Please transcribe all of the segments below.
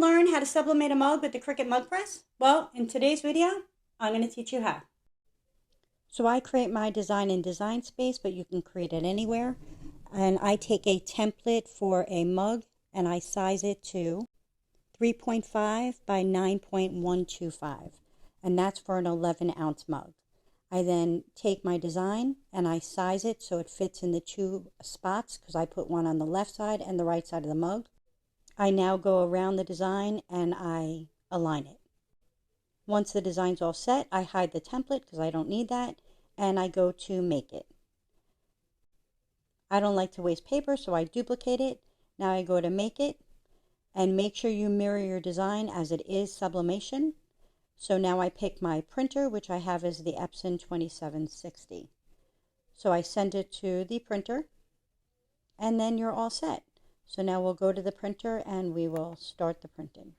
learn how to sublimate a mug with the Cricut mug press? Well, in today's video, I'm going to teach you how. So I create my design in Design Space, but you can create it anywhere. And I take a template for a mug and I size it to 3.5 by 9.125. And that's for an 11-ounce mug. I then take my design and I size it so it fits in the two spots, because I put one on the left side and the right side of the mug. I now go around the design and I align it. Once the design's all set, I hide the template because I don't need that, and I go to make it. I don't like to waste paper, so I duplicate it. Now I go to make it, and make sure you mirror your design as it is sublimation. So now I pick my printer, which I have as the Epson 2760. So I send it to the printer, and then you're all set. So now we'll go to the printer and we will start the printing.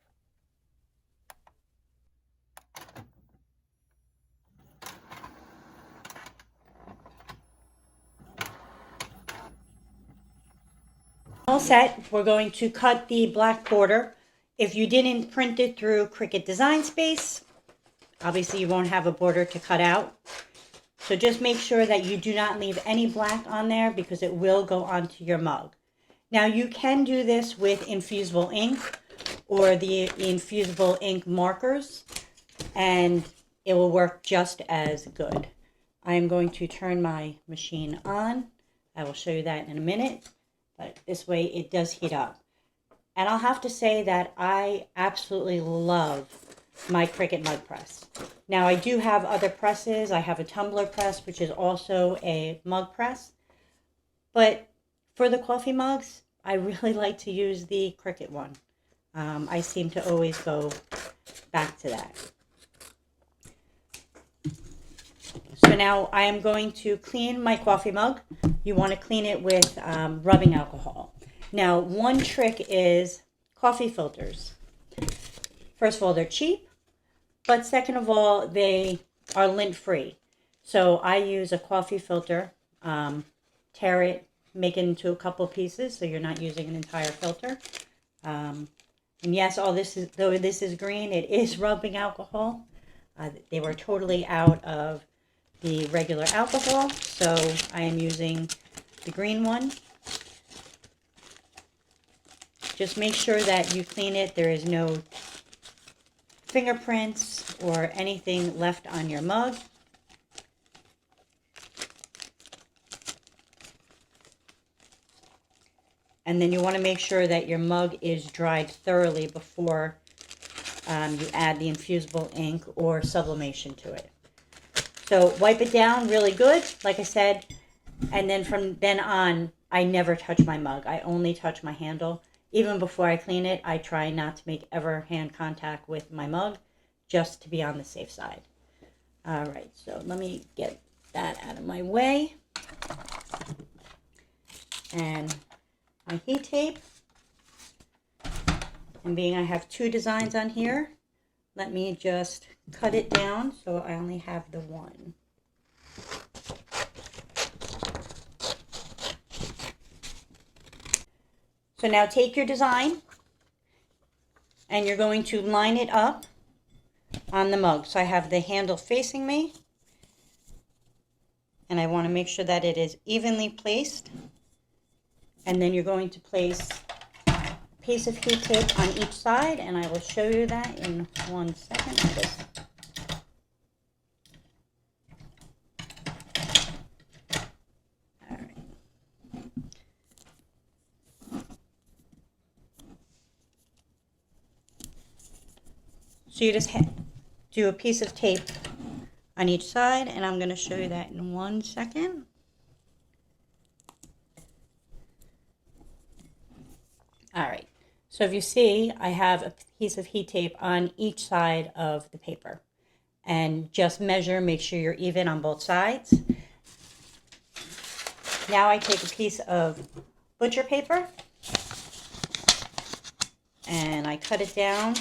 All set. We're going to cut the black border. If you didn't print it through Cricut Design Space, obviously you won't have a border to cut out. So just make sure that you do not leave any black on there because it will go onto your mug. Now you can do this with infusible ink or the infusible ink markers, and it will work just as good. I am going to turn my machine on. I will show you that in a minute, but this way it does heat up. And I'll have to say that I absolutely love my Cricut mug press. Now I do have other presses. I have a tumbler press, which is also a mug press. But for the coffee mugs, I really like to use the Cricut one. I seem to always go back to that. So now I am going to clean my coffee mug. You want to clean it with rubbing alcohol. Now, one trick is coffee filters. First of all, they're cheap, but second of all, they are lint-free. So I use a coffee filter, tear it, make it into a couple pieces so you're not using an entire filter. And yes, though this is green, it is rubbing alcohol. They were totally out of the regular alcohol, so I am using the green one. Just make sure that you clean it. There is no fingerprints or anything left on your mug. And then you want to make sure that your mug is dried thoroughly before you add the infusible ink or sublimation to it. So wipe it down really good, like I said, and then from then on, I never touch my mug. I only touch my handle. Even before I clean it, I try not to make ever hand contact with my mug, just to be on the safe side. All right, so let me get that out of my way. And my heat tape. And being I have two designs on here, let me just cut it down so I only have the one. So now take your design and you're going to line it up on the mug. So I have the handle facing me, and I want to make sure that it is evenly placed. And then you're going to place a piece of heat tape on each side, and I will show you that in 1 second. All right. So you just do a piece of tape on each side, and I'm going to show you that in 1 second. All right, so if you see, I have a piece of heat tape on each side of the paper. And just measure, make sure you're even on both sides. Now I take a piece of butcher paper and I cut it down.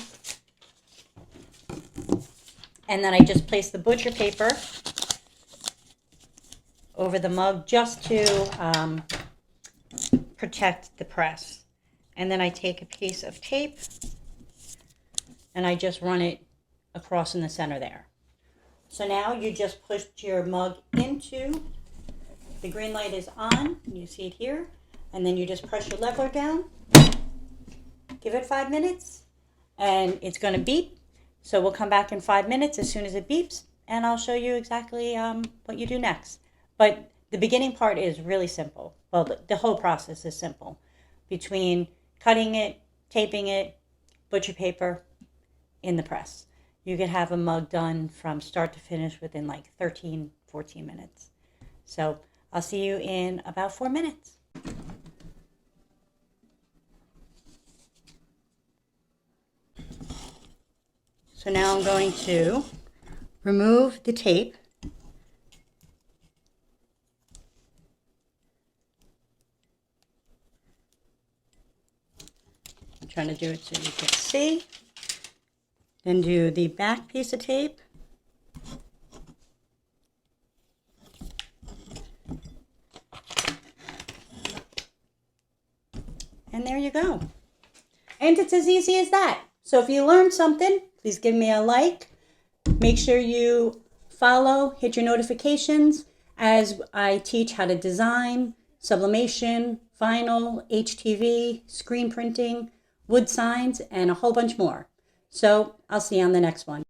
And then I just place the butcher paper over the mug just to protect the press. And then I take a piece of tape and I just run it across in the center there. So now you just push your mug into, the green light is on, you see it here, and then you just press your lever down, give it 5 minutes, and it's going to beep. So we'll come back in 5 minutes as soon as it beeps, and I'll show you exactly what you do next. But the beginning part is really simple. Well, the whole process is simple. Between cutting it, taping it, butcher paper, in the press. You could have a mug done from start to finish within like 13, 14 minutes. So I'll see you in about 4 minutes. So now I'm going to remove the tape. I'm trying to do it so you can see. Then do the back piece of tape. And there you go. And it's as easy as that. So if you learned something, please give me a like. Make sure you follow, hit your notifications as I teach how to design, sublimation, vinyl, HTV, screen printing, wood signs, and a whole bunch more. So I'll see you on the next one.